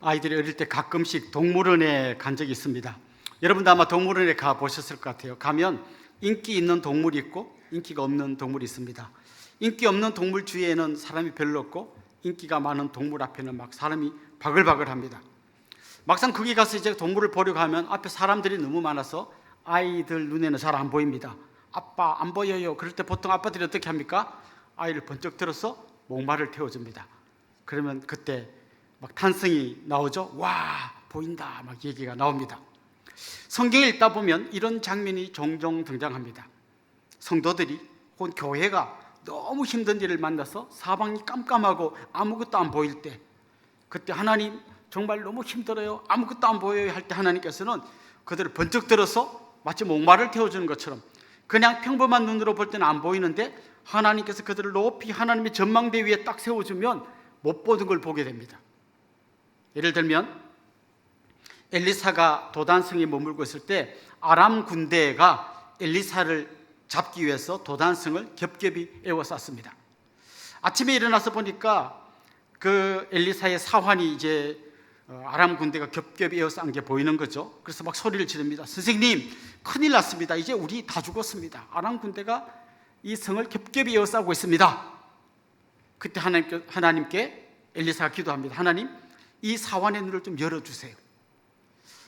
아이들이 어릴 때 가끔씩 동물원에 간 적이 있습니다. 여러분도 아마 동물원에 가 보셨을 것 같아요. 가면 인기 있는 동물이 있고 인기가 없는 동물이 있습니다. 인기 없는 동물 주위에는 사람이 별로 없고 인기가 많은 동물 앞에는 막 사람이 바글바글합니다. 막상 거기 가서 이제 동물을 보려고 하면 앞에 사람들이 너무 많아서 아이들 눈에는 잘 안 보입니다. 아빠 안 보여요. 그럴 때 보통 아빠들이 어떻게 합니까? 아이를 번쩍 들어서 목마를 태워줍니다. 그러면 그때 막 탄성이 나오죠. 와, 보인다 막 얘기가 나옵니다. 성경을 읽다 보면 이런 장면이 종종 등장합니다. 성도들이 혹은 교회가 너무 힘든 일을 만나서 사방이 깜깜하고 아무것도 안 보일 때, 그때 하나님 정말 너무 힘들어요, 아무것도 안 보여요 할 때 하나님께서는 그들을 번쩍 들어서 마치 목마를 태워주는 것처럼, 그냥 평범한 눈으로 볼 때는 안 보이는데 하나님께서 그들을 높이 하나님의 전망대 위에 딱 세워주면 못 보는 걸 보게 됩니다. 예를 들면 엘리사가 도단성에 머물고 있을 때 아람 군대가 엘리사를 잡기 위해서 도단성을 겹겹이 에워쌌습니다. 아침에 일어나서 보니까 그 엘리사의 사환이 이제 아람 군대가 겹겹이 에워싼 게 보이는 거죠. 그래서 막 소리를 지릅니다. 선생님, 큰일 났습니다. 이제 우리 다 죽었습니다. 아람 군대가 이 성을 겹겹이 에워싸고 있습니다. 그때 하나님께 엘리사가 기도합니다. 하나님, 이 사환의 눈을 좀 열어주세요.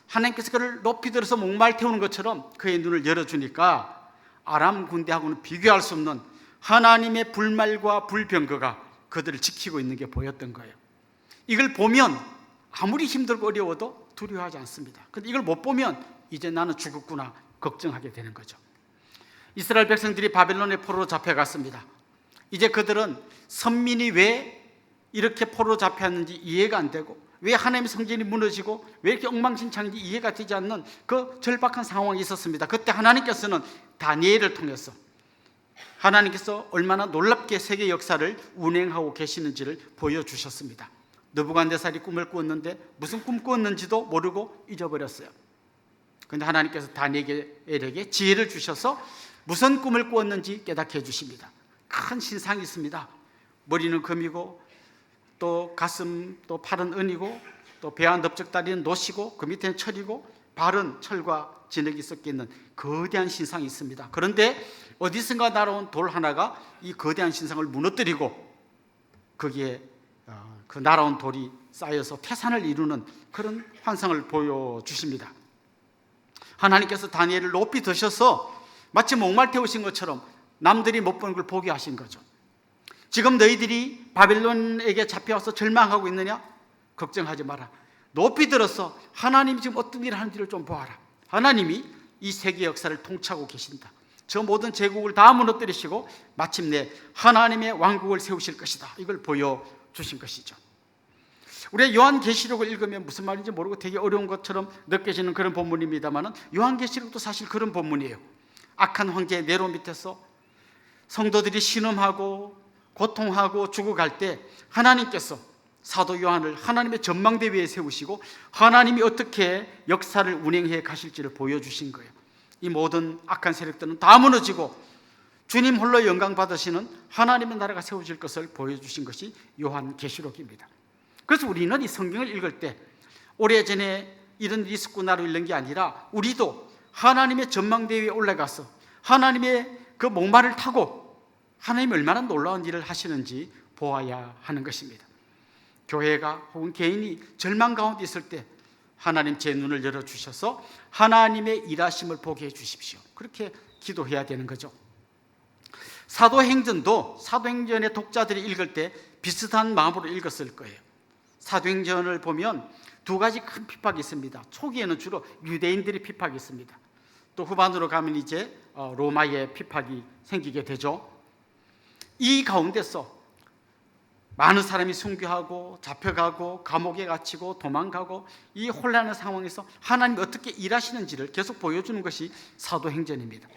하나님께서 그를 높이 들어서 목말 태우는 것처럼 그의 눈을 열어주니까 아람 군대하고는 비교할 수 없는 하나님의 불말과 불병거가 그들을 지키고 있는 게 보였던 거예요. 이걸 보면 아무리 힘들고 어려워도 두려워하지 않습니다. 그런데 이걸 못 보면 이제 나는 죽었구나 걱정하게 되는 거죠. 이스라엘 백성들이 바벨론의 포로로 잡혀갔습니다. 이제 그들은 선민이 왜 이렇게 포로로 잡혔는지 이해가 안 되고, 왜 하나님의 성전이 무너지고 왜 이렇게 엉망진창인지 이해가 되지 않는 그 절박한 상황이 있었습니다. 그때 하나님께서는 다니엘을 통해서 하나님께서 얼마나 놀랍게 세계 역사를 운행하고 계시는지를 보여주셨습니다. 느부갓네살이 꿈을 꾸었는데 무슨 꿈 꾸었는지도 모르고 잊어버렸어요. 그런데 하나님께서 다니엘에게 지혜를 주셔서 무슨 꿈을 꾸었는지 깨닫게 해주십니다. 큰 신상이 있습니다. 머리는 금이고 또 가슴, 또 팔은 은이고 또 배와 넓적다리는 노시고 그 밑에는 철이고 발은 철과 진흙이 섞여 있는 거대한 신상이 있습니다. 그런데 어디선가 날아온 돌 하나가 이 거대한 신상을 무너뜨리고 거기에 그 날아온 돌이 쌓여서 태산을 이루는 그런 환상을 보여주십니다. 하나님께서 다니엘을 높이 드셔서 마치 목말 태우신 것처럼 남들이 못 보는 걸 보게 하신 거죠. 지금 너희들이 바벨론에게 잡혀와서 절망하고 있느냐? 걱정하지 마라. 높이 들어서 하나님이 지금 어떤 일을 하는지를 좀 보아라. 하나님이 이 세계 역사를 통치하고 계신다. 저 모든 제국을 다 무너뜨리시고 마침내 하나님의 왕국을 세우실 것이다. 이걸 보여주신 것이죠. 우리가 요한계시록을 읽으면 무슨 말인지 모르고 되게 어려운 것처럼 느껴지는 그런 본문입니다만, 요한계시록도 사실 그런 본문이에요. 악한 황제 네로 밑에서 성도들이 신음하고 고통하고 죽어갈 때 하나님께서 사도 요한을 하나님의 전망대 위에 세우시고 하나님이 어떻게 역사를 운행해 가실지를 보여주신 거예요. 이 모든 악한 세력들은 다 무너지고 주님 홀로 영광 받으시는 하나님의 나라가 세워질 것을 보여주신 것이 요한계시록입니다. 그래서 우리는 이 성경을 읽을 때 오래전에 이런 일이 있었구나로 읽는 게 아니라 우리도 하나님의 전망대 위에 올라가서 하나님의 그 목마를 타고 하나님이 얼마나 놀라운 일을 하시는지 보아야 하는 것입니다. 교회가 혹은 개인이 절망 가운데 있을 때 하나님 제 눈을 열어주셔서 하나님의 일하심을 보게 해주십시오. 그렇게 기도해야 되는 거죠. 사도행전도 사도행전의 독자들이 읽을 때 비슷한 마음으로 읽었을 거예요. 사도행전을 보면 두 가지 큰 핍박이 있습니다. 초기에는 주로 유대인들이 핍박이 있습니다. 또 후반으로 가면 이제 로마의 핍박이 생기게 되죠. 이 가운데서 많은 사람이 순교하고 잡혀가고 감옥에 갇히고 도망가고 이 혼란의 상황에서 하나님이 어떻게 일하시는지를 계속 보여주는 것이 사도행전입니다.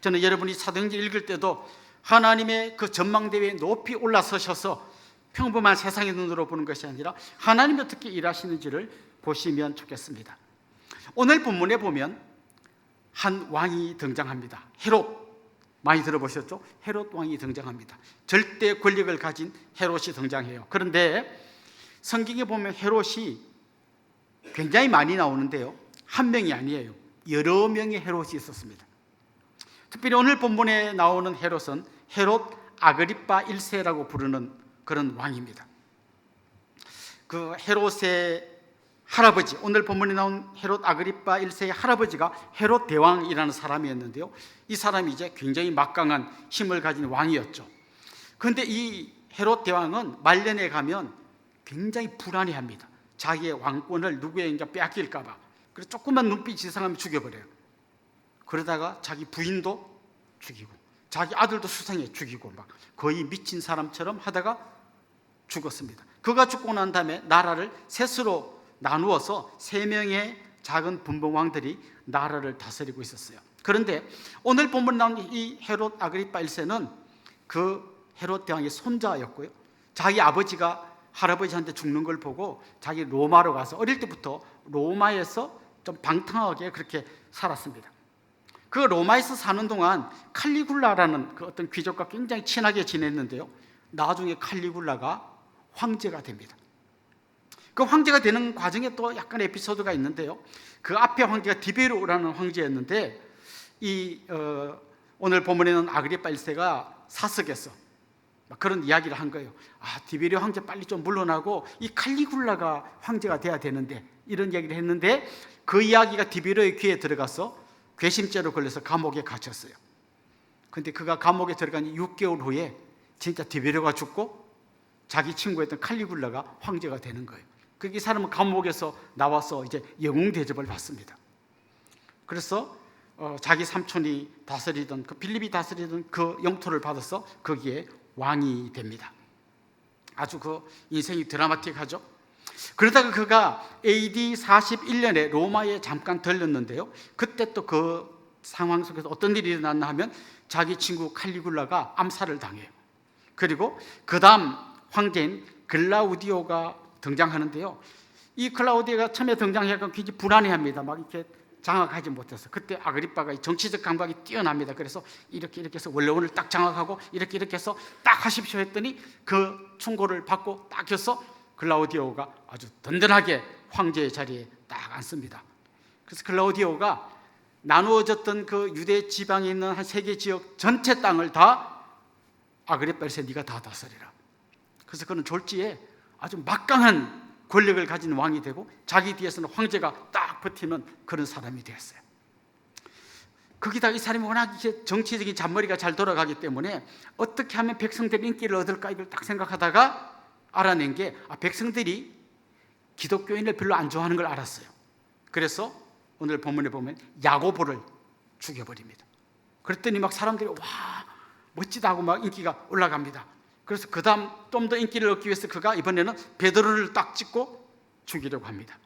저는 여러분이 사도행전 읽을 때도 하나님의 그 전망대에 높이 올라서셔서 평범한 세상의 눈으로 보는 것이 아니라 하나님이 어떻게 일하시는지를 보시면 좋겠습니다. 오늘 본문에 보면 한 왕이 등장합니다. 헤롯, 많이 들어보셨죠? 헤롯 왕이 등장합니다. 절대 권력을 가진 헤롯이 등장해요. 그런데 성경에 보면 헤롯이 굉장히 많이 나오는데요, 한 명이 아니에요. 여러 명의 헤롯이 있었습니다. 특별히 오늘 본문에 나오는 헤롯은 헤롯 아그리파 1세라고 부르는 그런 왕입니다. 그 헤롯의 할아버지, 오늘 본문에 나온 헤롯 아그리파 1세의 할아버지가 헤롯 대왕이라는 사람이었는데요, 이 사람이 이제 굉장히 막강한 힘을 가진 왕이었죠. 그런데 이 헤롯 대왕은 말년에 가면 굉장히 불안해합니다. 자기의 왕권을 누구에게 빼앗길까 봐. 그래서 조금만 눈빛 이상하면 죽여버려요. 그러다가 자기 부인도 죽이고 자기 아들도 수상해 죽이고 막 거의 미친 사람처럼 하다가 죽었습니다. 그가 죽고 난 다음에 나라를 셋으로 나누어서 3명의 작은 분봉왕들이 나라를 다스리고 있었어요. 그런데 오늘 본문에 나온 이 헤롯 아그리파 1세는 그 헤롯 대왕의 손자였고요, 자기 아버지가 할아버지한테 죽는 걸 보고 자기 로마로 가서 어릴 때부터 로마에서 좀 방탕하게 그렇게 살았습니다. 그 로마에서 사는 동안 칼리굴라라는 그 어떤 귀족과 굉장히 친하게 지냈는데요, 나중에 칼리굴라가 황제가 됩니다. 그 황제가 되는 과정에 또 약간 에피소드가 있는데요, 그 앞에 황제가 디베로라는 황제였는데 오늘 본문에는 아그리파 1세가 사석에서 그런 이야기를 한 거예요. 디베리오 황제 빨리 좀 물러나고 이 칼리굴라가 황제가 돼야 되는데, 이런 이야기를 했는데 그 이야기가 디베리오의 귀에 들어가서 괘씸죄로 걸려서 감옥에 갇혔어요. 그런데 그가 감옥에 들어간 6개월 후에 진짜 디베리오가 죽고 자기 친구였던 칼리굴라가 황제가 되는 거예요. 이 사람은 감옥에서 나와서 이제 영웅 대접을 받습니다. 그래서 자기 삼촌이 다스리던 그 빌립이 다스리던 그 영토를 받아서 거기에 왕이 됩니다. 아주 그 인생이 드라마틱하죠. 그러다가 그가 AD 41년에 로마에 잠깐 들렸는데요, 그때 또 그 상황 속에서 어떤 일이 일어났나 하면 자기 친구 칼리굴라가 암살을 당해요. 그리고 그 다음 황제인 글라우디오가 등장하는데요, 이 글라우디오가 처음에 등장해서 굉장히 불안해합니다. 막 이렇게 장악하지 못해서. 그때 아그리빠가 정치적 감각이 뛰어납니다. 그래서 이렇게 해서 원로원을 딱 장악하고 이렇게 해서 딱 하십시오 했더니 그 충고를 받고 딱 해서 글라우디오가 아주 든든하게 황제의 자리에 딱 앉습니다. 그래서 글라우디오가 나누어졌던 그 유대 지방에 있는 한 3개 지역 전체 땅을 다 아그리빠 1세 네가 다 다스리라. 그래서 그는 졸지에 아주 막강한 권력을 가진 왕이 되고 자기 뒤에서는 황제가 딱 버티는 그런 사람이 되었어요. 거기다가 이 사람이 워낙 이렇게 정치적인 잔머리가 잘 돌아가기 때문에 어떻게 하면 백성들이 인기를 얻을까, 이걸 딱 생각하다가 알아낸 게 백성들이 기독교인을 별로 안 좋아하는 걸 알았어요. 그래서 오늘 본문에 보면 야고보를 죽여버립니다. 그랬더니 막 사람들이 와 멋지다 하고 막 인기가 올라갑니다. 그래서 그 다음 좀 더 인기를 얻기 위해서 그가 이번에는 베드로를 딱 찍고 죽이려고 합니다.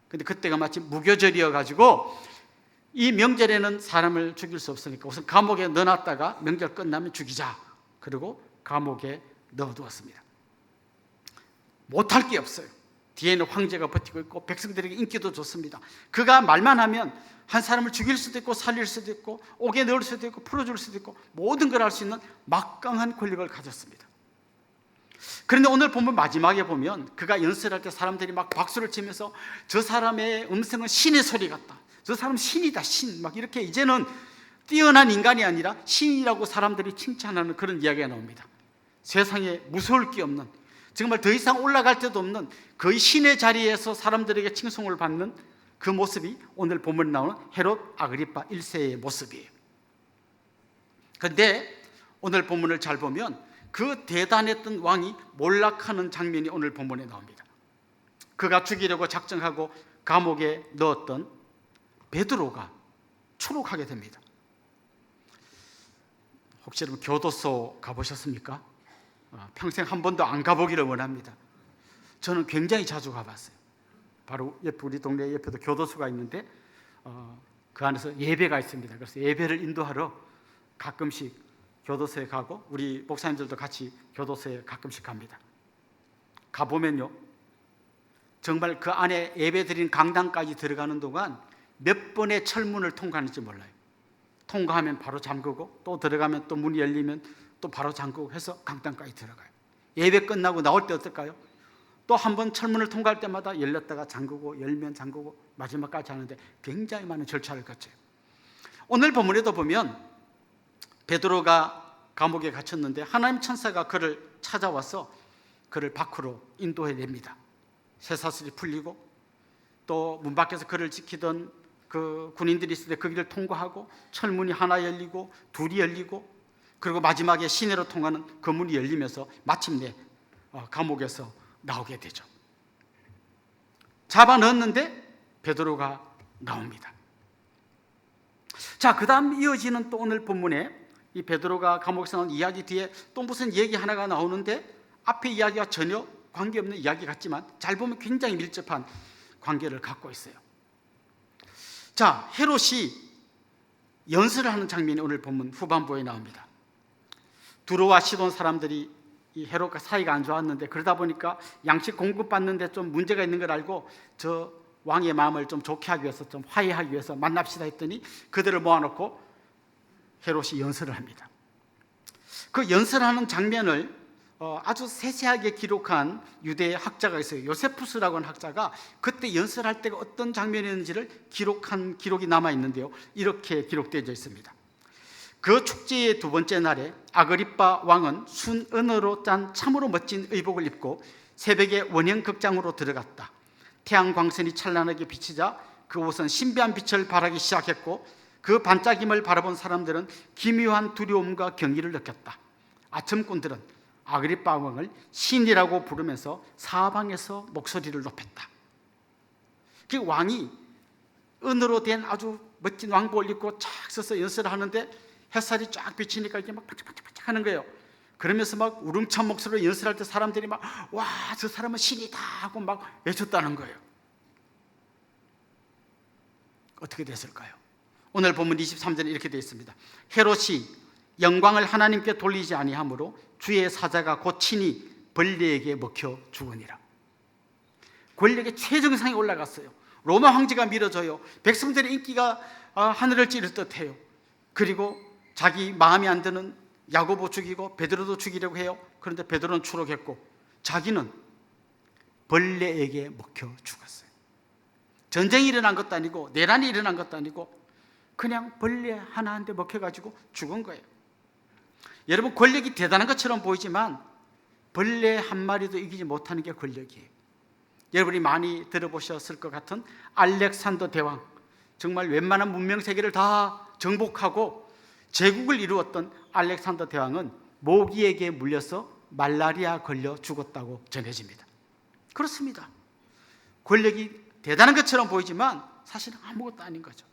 근데 그때가 마침 무교절이어 가지고 이 명절에는 사람을 죽일 수 없으니까 우선 감옥에 넣어놨다가 명절 끝나면 죽이자. 그리고 감옥에 넣어두었습니다. 못할 게 없어요. 뒤에는 황제가 버티고 있고 백성들에게 인기도 좋습니다. 그가 말만 하면 한 사람을 죽일 수도 있고 살릴 수도 있고 옥에 넣을 수도 있고 풀어줄 수도 있고 모든 걸 할 수 있는 막강한 권력을 가졌습니다. 그런데 오늘 본문 마지막에 보면 그가 연설할 때 사람들이 막 박수를 치면서 저 사람의 음성은 신의 소리 같다, 저 사람 신이다, 신, 막 이렇게 이제는 뛰어난 인간이 아니라 신이라고 사람들이 칭찬하는 그런 이야기가 나옵니다. 세상에 무서울 게 없는, 정말 더 이상 올라갈 데도 없는 거의 신의 자리에서 사람들에게 칭송을 받는 그 모습이 오늘 본문에 나오는 헤롯 아그리파 1세의 모습이에요. 그런데 오늘 본문을 잘 보면 그 대단했던 왕이 몰락하는 장면이 오늘 본문에 나옵니다. 그가 죽이려고 작정하고 감옥에 넣었던 베드로가 추록하게 됩니다. 혹시 여러분 교도소 가보셨습니까? 평생 한 번도 안 가보기를 원합니다. 저는 굉장히 자주 가봤어요. 바로 옆에 우리 동네 옆에도 교도소가 있는데 그 안에서 예배가 있습니다. 그래서 예배를 인도하러 가끔씩 교도소에 가고 우리 목사님들도 같이 교도소에 가끔씩 갑니다. 가보면요, 정말 그 안에 예배드린 강당까지 들어가는 동안 몇 번의 철문을 통과하는지 몰라요. 통과하면 바로 잠그고 또 들어가면 또 문이 열리면 또 바로 잠그고 해서 강당까지 들어가요. 예배 끝나고 나올 때 어떨까요? 또 한 번 철문을 통과할 때마다 열렸다가 잠그고 열면 잠그고 마지막까지 하는데 굉장히 많은 절차를 거쳐요. 오늘 본문에도 보면 베드로가 감옥에 갇혔는데 하나님 천사가 그를 찾아와서 그를 밖으로 인도해냅니다. 쇠사슬이 풀리고 또 문 밖에서 그를 지키던 그 군인들이 있을 때 그 길을 통과하고 철문이 하나 열리고 둘이 열리고 그리고 마지막에 시내로 통하는 그 문이 열리면서 마침내 감옥에서 나오게 되죠. 잡아 넣었는데 베드로가 나옵니다. 자, 그 다음 이어지는 또 오늘 본문에 이 베드로가 감옥에서 나온 이야기 뒤에 또 무슨 얘기 하나가 나오는데 앞의 이야기와 전혀 관계없는 이야기 같지만 잘 보면 굉장히 밀접한 관계를 갖고 있어요. 자, 헤롯이 연설을 하는 장면이 오늘 본문 후반부에 나옵니다. 두로와 시돈 사람들이 이 헤롯과 사이가 안 좋았는데 그러다 보니까 양식 공급받는데 좀 문제가 있는 걸 알고 저 왕의 마음을 좀 좋게 하기 위해서 좀 화해하기 위해서 만납시다 했더니 그들을 모아놓고 헤롯이 연설을 합니다. 그 연설하는 장면을 아주 세세하게 기록한 유대 학자가 있어요. 요세푸스라고 하는 학자가 그때 연설할 때가 어떤 장면이었는지를 기록한 기록이 남아 있는데요. 이렇게 기록되어 있습니다. 그 축제의 두 번째 날에 아그리빠 왕은 순은으로 짠 참으로 멋진 의복을 입고 새벽에 원형 극장으로 들어갔다. 태양 광선이 찬란하게 비치자 그 옷은 신비한 빛을 발하기 시작했고 그 반짝임을 바라본 사람들은 기묘한 두려움과 경의를 느꼈다. 아첨꾼들은 아그리빠 왕을 신이라고 부르면서 사방에서 목소리를 높였다. 그 왕이 은으로 된 아주 멋진 왕복을 입고 쫙 서서 연설을 하는데 햇살이 쫙 비치니까 이게 막 반짝반짝 하는 거예요. 그러면서 막 우렁찬 목소리로 연설할 때 사람들이 막 와, 저 사람은 신이다 하고 막 외쳤다는 거예요. 어떻게 됐을까요? 오늘 본문 23절에 이렇게 되어 있습니다. 헤롯이 영광을 하나님께 돌리지 아니하므로 주의 사자가 곧 친히 벌레에게 먹혀 죽으니라. 권력의 최정상에 올라갔어요. 로마 황제가 밀어줘요. 백성들의 인기가 하늘을 찌를 듯해요. 그리고 자기 마음에 안 드는 야고보 죽이고 베드로도 죽이려고 해요. 그런데 베드로는 추록했고 자기는 벌레에게 먹혀 죽었어요. 전쟁이 일어난 것도 아니고 내란이 일어난 것도 아니고 그냥 벌레 하나한테 먹혀가지고 죽은 거예요. 여러분, 권력이 대단한 것처럼 보이지만 벌레 한 마리도 이기지 못하는 게 권력이에요. 여러분이 많이 들어보셨을 것 같은 알렉산더 대왕, 정말 웬만한 문명 세계를 다 정복하고 제국을 이루었던 알렉산더 대왕은 모기에게 물려서 말라리아 걸려 죽었다고 전해집니다. 그렇습니다. 권력이 대단한 것처럼 보이지만 사실은 아무것도 아닌 거죠.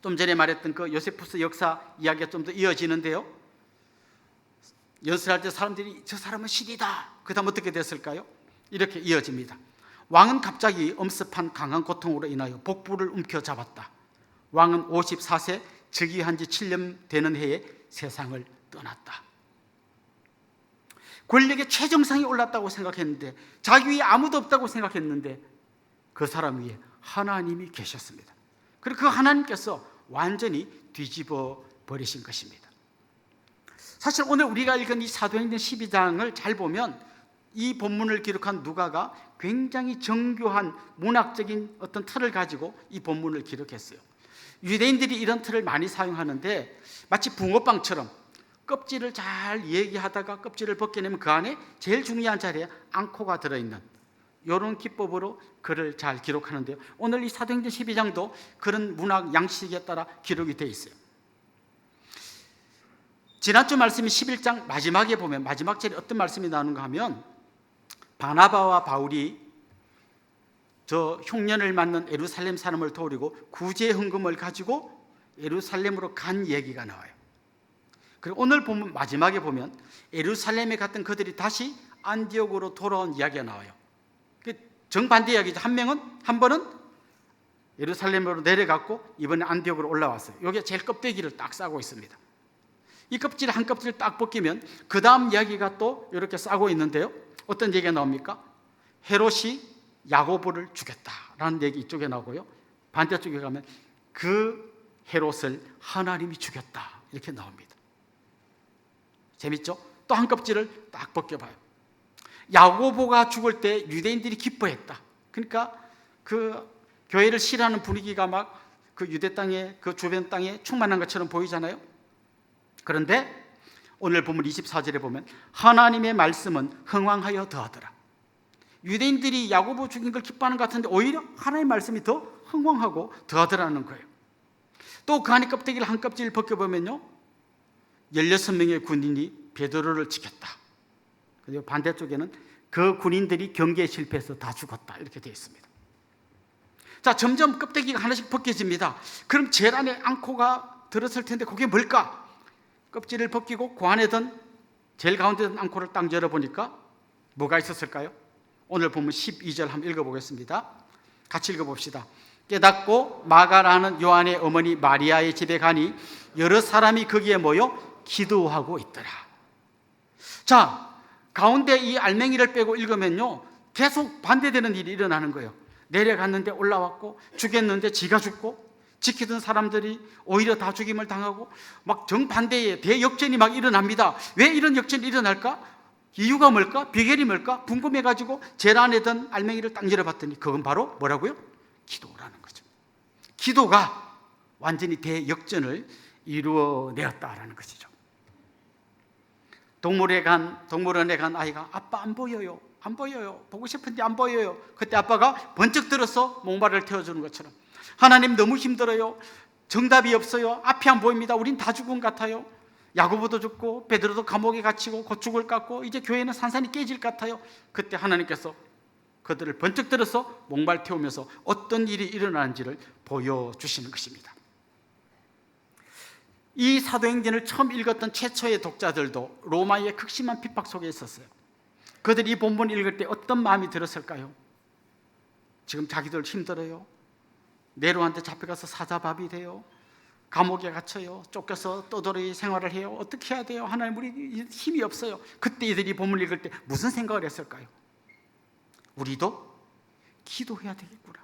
좀 전에 말했던 그 요세푸스 역사 이야기가 좀 더 이어지는데요. 연설할 때 사람들이 저 사람은 신이다. 그 다음 어떻게 됐을까요? 이렇게 이어집니다. 왕은 갑자기 엄습한 강한 고통으로 인하여 복부를 움켜잡았다. 왕은 54세 즉위한 지 7년 되는 해에 세상을 떠났다. 권력의 최정상에 올랐다고 생각했는데, 자기 위에 아무도 없다고 생각했는데 그 사람 위에 하나님이 계셨습니다. 그리고 그 하나님께서 완전히 뒤집어 버리신 것입니다. 사실 오늘 우리가 읽은 이 사도행전 12장을 잘 보면 이 본문을 기록한 누가가 굉장히 정교한 문학적인 어떤 틀을 가지고 이 본문을 기록했어요. 유대인들이 이런 틀을 많이 사용하는데 마치 붕어빵처럼 껍질을 잘 얘기하다가 껍질을 벗겨내면 그 안에 제일 중요한 자리에 앙코가 들어있는 이런 기법으로 글을 잘 기록하는데요. 오늘 이 사도행전 12장도 그런 문학 양식에 따라 기록이 되어 있어요. 지난주 말씀이 11장 마지막에 보면 마지막 절에 어떤 말씀이 나오는가 하면 바나바와 바울이 저 흉년을 맞는 예루살렘 사람을 도우려고 구제 헌금을 가지고 예루살렘으로 간 얘기가 나와요. 그리고 오늘 보면 마지막에 보면 예루살렘에 갔던 그들이 다시 안디옥으로 돌아온 이야기가 나와요. 정반대 이야기죠. 한 번은 예루살렘으로 내려갔고 이번에 안디옥으로 올라왔어요. 여기 제일 껍데기를 딱 싸고 있습니다. 이 껍질 한 껍질을 딱 벗기면 그 다음 이야기가 또 이렇게 싸고 있는데요. 어떤 얘기가 나옵니까? 헤롯이 야고보를 죽였다라는 얘기 이쪽에 나오고요. 반대쪽에 가면 그 헤롯을 하나님이 죽였다 이렇게 나옵니다. 재밌죠? 또 한 껍질을 딱 벗겨봐요. 야고보가 죽을 때 유대인들이 기뻐했다. 그러니까 그 교회를 싫어하는 분위기가 막 그 유대 땅에, 그 주변 땅에 충만한 것처럼 보이잖아요. 그런데 오늘 본문 24절에 보면 하나님의 말씀은 흥왕하여 더하더라. 유대인들이 야고보 죽인 걸 기뻐하는 것 같은데 오히려 하나님의 말씀이 더 흥왕하고 더하더라는 거예요. 또 그 안에 껍데기를 한 껍질 벗겨보면요, 16명의 군인이 베드로를 지켰다. 그리고 반대쪽에는 그 군인들이 경계에 실패해서 다 죽었다, 이렇게 되어 있습니다. 자, 점점 껍데기가 하나씩 벗겨집니다. 그럼 제일 안에 앙코가 들었을 텐데 그게 뭘까? 껍질을 벗기고 그 안에 든 제일 가운데 든 앙코를 딱 열어보니까 뭐가 있었을까요? 오늘 보면 12절 한번 읽어보겠습니다. 같이 읽어봅시다. 깨닫고 마가라는 요한의 어머니 마리아의 집에 가니 여러 사람이 거기에 모여 기도하고 있더라. 자, 가운데 이 알맹이를 빼고 읽으면요, 계속 반대되는 일이 일어나는 거예요. 내려갔는데 올라왔고, 죽였는데 지가 죽고, 지키던 사람들이 오히려 다 죽임을 당하고, 막 정반대의 대역전이 막 일어납니다. 왜 이런 역전이 일어날까? 이유가 뭘까? 비결이 뭘까? 궁금해가지고 제일 안에 든 알맹이를 딱 열어봤더니 그건 바로 뭐라고요? 기도라는 거죠. 기도가 완전히 대역전을 이루어내었다라는 것이죠. 동물원에 간 아이가 아빠 안 보여요. 안 보여요. 보고 싶은데 안 보여요. 그때 아빠가 번쩍 들어서 목마를 태워주는 것처럼 하나님 너무 힘들어요. 정답이 없어요. 앞이 안 보입니다. 우린 다 죽은 것 같아요. 야고보도 죽고 베드로도 감옥에 갇히고 곧 죽을 것 같고 이제 교회는 산산이 깨질 것 같아요. 그때 하나님께서 그들을 번쩍 들어서 목말 태우면서 어떤 일이 일어나는지를 보여주시는 것입니다. 이 사도행전을 처음 읽었던 최초의 독자들도 로마의 극심한 핍박 속에 있었어요. 그들이 이 본문을 읽을 때 어떤 마음이 들었을까요? 지금 자기들 힘들어요. 네로한테 잡혀가서 사자밥이 돼요. 감옥에 갇혀요. 쫓겨서 떠돌이 생활을 해요. 어떻게 해야 돼요? 하나님, 우리 힘이 없어요. 그때 이들이 본문을 읽을 때 무슨 생각을 했을까요? 우리도 기도해야 되겠구나.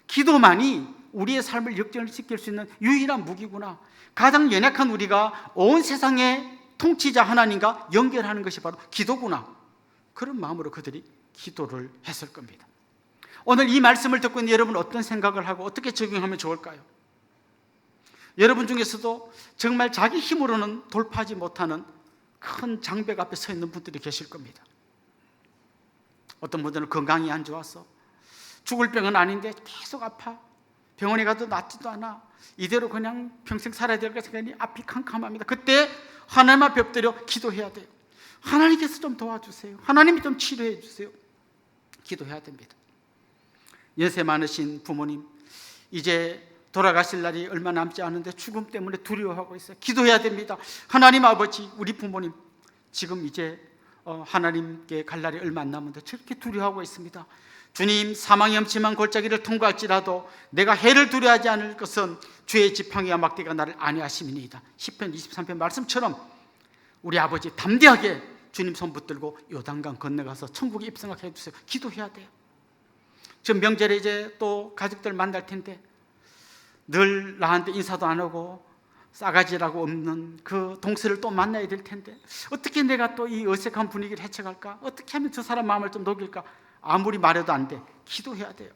기도만이 우리의 삶을 역전시킬 수 있는 유일한 무기구나. 가장 연약한 우리가 온 세상의 통치자 하나님과 연결하는 것이 바로 기도구나. 그런 마음으로 그들이 기도를 했을 겁니다. 오늘 이 말씀을 듣고 있는 여러분 어떤 생각을 하고 어떻게 적용하면 좋을까요? 여러분 중에서도 정말 자기 힘으로는 돌파하지 못하는 큰 장벽 앞에 서 있는 분들이 계실 겁니다. 어떤 분들은 건강이 안 좋아서 죽을 병은 아닌데 계속 아파. 병원에 가도 낫지도 않아. 이대로 그냥 평생 살아야 될 것 생각하니 앞이 캄캄합니다. 그때 하나님 앞에 엎드려 기도해야 돼요. 하나님께서 좀 도와주세요. 하나님이 좀 치료해 주세요. 기도해야 됩니다. 연세 많으신 부모님, 이제 돌아가실 날이 얼마 남지 않은데 죽음 때문에 두려워하고 있어요. 기도해야 됩니다. 하나님 아버지, 우리 부모님 지금 이제 하나님께 갈 날이 얼마 안 남았는데 저렇게 두려워하고 있습니다. 주님, 사망의 엄침한 골짜기를 통과할지라도 내가 해를 두려워하지 않을 것은 주의 지팡이와 막대가 나를 안위하심이니이다. 시편 23편 말씀처럼 우리 아버지 담대하게 주님 손 붙들고 요단강 건너가서 천국에 입성하게 해주세요. 기도해야 돼요. 지금 명절에 이제 또 가족들 만날 텐데 늘 나한테 인사도 안 하고 싸가지라고 없는 그 동서를 또 만나야 될 텐데 어떻게 내가 또 이 어색한 분위기를 헤쳐갈까? 어떻게 하면 저 사람 마음을 좀 녹일까? 아무리 말해도 안 돼. 기도해야 돼요.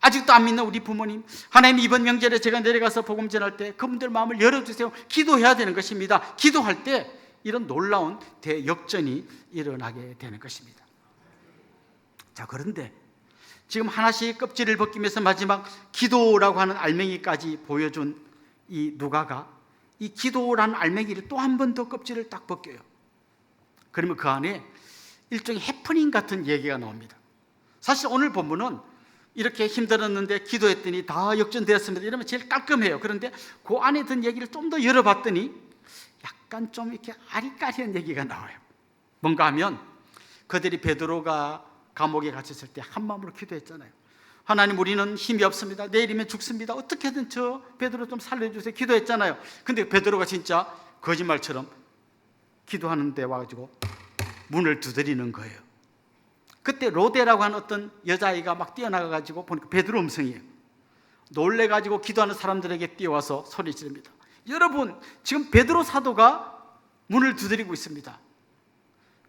아직도 안 믿는 우리 부모님, 하나님 이번 명절에 제가 내려가서 복음 전할 때 그분들 마음을 열어주세요. 기도해야 되는 것입니다. 기도할 때 이런 놀라운 대역전이 일어나게 되는 것입니다. 자, 그런데 지금 하나씩 껍질을 벗기면서 마지막 기도라고 하는 알맹이까지 보여준 이 누가가 이 기도라는 알맹이를 또 한 번 더 껍질을 딱 벗겨요. 그러면 그 안에 일종의 해프닝 같은 얘기가 나옵니다. 사실 오늘 본문은 이렇게 힘들었는데 기도했더니 다 역전되었습니다. 이러면 제일 깔끔해요. 그런데 그 안에 든 얘기를 좀 더 열어봤더니 약간 좀 이렇게 아리까리한 얘기가 나와요. 뭔가 하면 그들이 베드로가 감옥에 갇혔을 때 한 마음으로 기도했잖아요. 하나님, 우리는 힘이 없습니다. 내일이면 죽습니다. 어떻게든 저 베드로 좀 살려주세요. 기도했잖아요. 근데 베드로가 진짜 거짓말처럼 기도하는 데 와가지고 문을 두드리는 거예요. 그때 로데라고 하는 어떤 여자아이가 막 뛰어나가가지고 보니까 베드로 음성이에요. 놀래가지고 기도하는 사람들에게 뛰어와서 소리 지릅니다. 여러분, 지금 베드로 사도가 문을 두드리고 있습니다.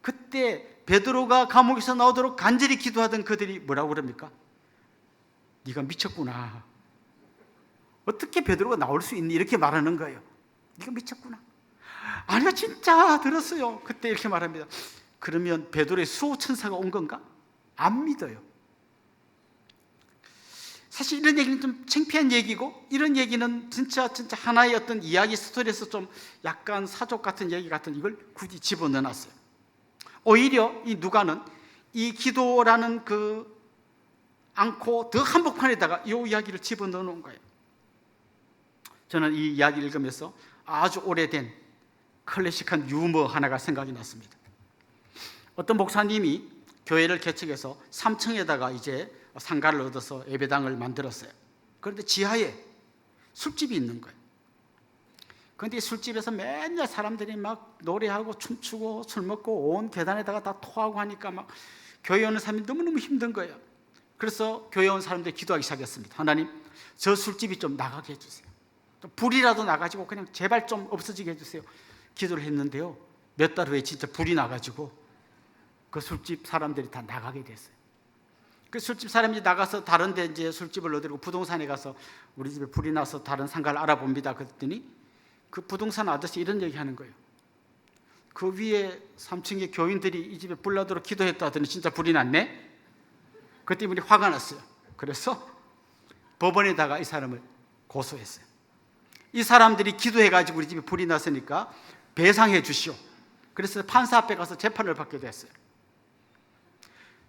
그때 베드로가 감옥에서 나오도록 간절히 기도하던 그들이 뭐라고 그럽니까? 네가 미쳤구나. 어떻게 베드로가 나올 수 있니? 이렇게 말하는 거예요. 네가 미쳤구나. 아니요, 진짜 들었어요. 그때 이렇게 말합니다. 그러면 베드로의 수호천사가 온 건가? 안 믿어요. 사실 이런 얘기는 좀 창피한 얘기고, 이런 얘기는 진짜 하나의 어떤 이야기 스토리에서 좀 약간 사족 같은 얘기 같은 이걸 굳이 집어넣어놨어요. 오히려 이 누가는 이 기도라는 그 않고 더 한복판에다가 이 이야기를 집어넣어 놓은 거예요. 저는 이 이야기를 읽으면서 아주 오래된 클래식한 유머 하나가 생각이 났습니다. 어떤 목사님이 교회를 개척해서 3층에다가 이제 상가를 얻어서 예배당을 만들었어요. 그런데 지하에 술집이 있는 거예요. 그런데 이 술집에서 맨날 사람들이 막 노래하고 춤추고 술 먹고 온 계단에다가 다 토하고 하니까 막 교회 오는 사람이 너무너무 힘든 거예요. 그래서 교회 온 사람들이 기도하기 시작했습니다. 하나님, 저 술집이 좀 나가게 해주세요. 불이라도 나가지고 그냥 제발 좀 없어지게 해주세요. 기도를 했는데요, 몇 달 후에 진짜 불이 나가지고 그 술집 사람들이 다 나가게 됐어요. 그 술집 사람이 나가서 다른 데 이제 술집을 얻으려고 부동산에 가서 우리 집에 불이 나서 다른 상가를 알아봅니다. 그랬더니 그 부동산 아저씨 이런 얘기 하는 거예요. 그 위에 3층에 교인들이 이 집에 불 나도록 기도했다 하더니 진짜 불이 났네. 그때 이분이 화가 났어요. 그래서 법원에다가 이 사람을 고소했어요. 이 사람들이 기도해가지고 우리 집에 불이 났으니까 배상해 주시오. 그래서 판사 앞에 가서 재판을 받게 됐어요.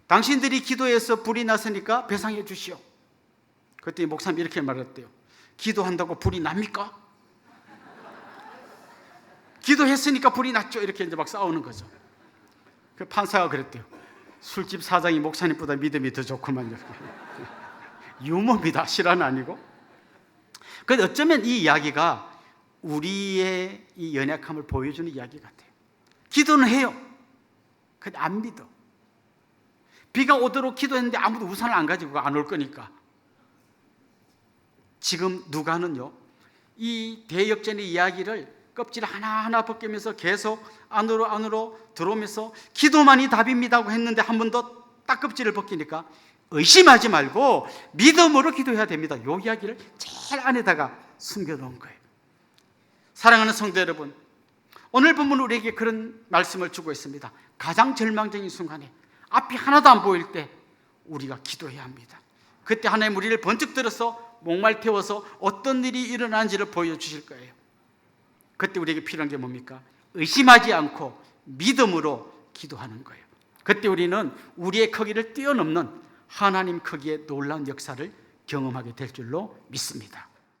당신들이 기도해서 불이 났으니까 배상해 주시오. 그때 목사님이 이렇게 말했대요. 기도한다고 불이 납니까? 기도했으니까 불이 났죠. 이렇게 이제 막 싸우는 거죠. 그 판사가 그랬대요. 술집 사장이 목사님보다 믿음이 더 좋구만요. 유머입니다. 실화는 아니고. 그런데 어쩌면 이 이야기가 우리의 이 연약함을 보여주는 이야기 같아요. 기도는 해요. 근데 안 믿어. 비가 오도록 기도했는데 아무도 우산을 안 가지고 안 올 거니까. 지금 누가는요, 이 대역전의 이야기를 껍질 하나하나 벗기면서 계속 안으로 들어오면서 기도만이 답입니다고 했는데 한 번 더 딱 껍질을 벗기니까 의심하지 말고 믿음으로 기도해야 됩니다. 이 이야기를 제일 안에다가 숨겨놓은 거예요. 사랑하는 성도 여러분, 오늘 본문은 우리에게 그런 말씀을 주고 있습니다. 가장 절망적인 순간에 앞이 하나도 안 보일 때 우리가 기도해야 합니다. 그때 하나님 우리를 번쩍 들어서 목말 태워서 어떤 일이 일어나는지를 보여주실 거예요. 그때 우리에게 필요한 게 뭡니까? 의심하지 않고 믿음으로 기도하는 거예요. 그때 우리는 우리의 크기를 뛰어넘는 하나님 크기의 놀라운 역사를 경험하게 될 줄로 믿습니다.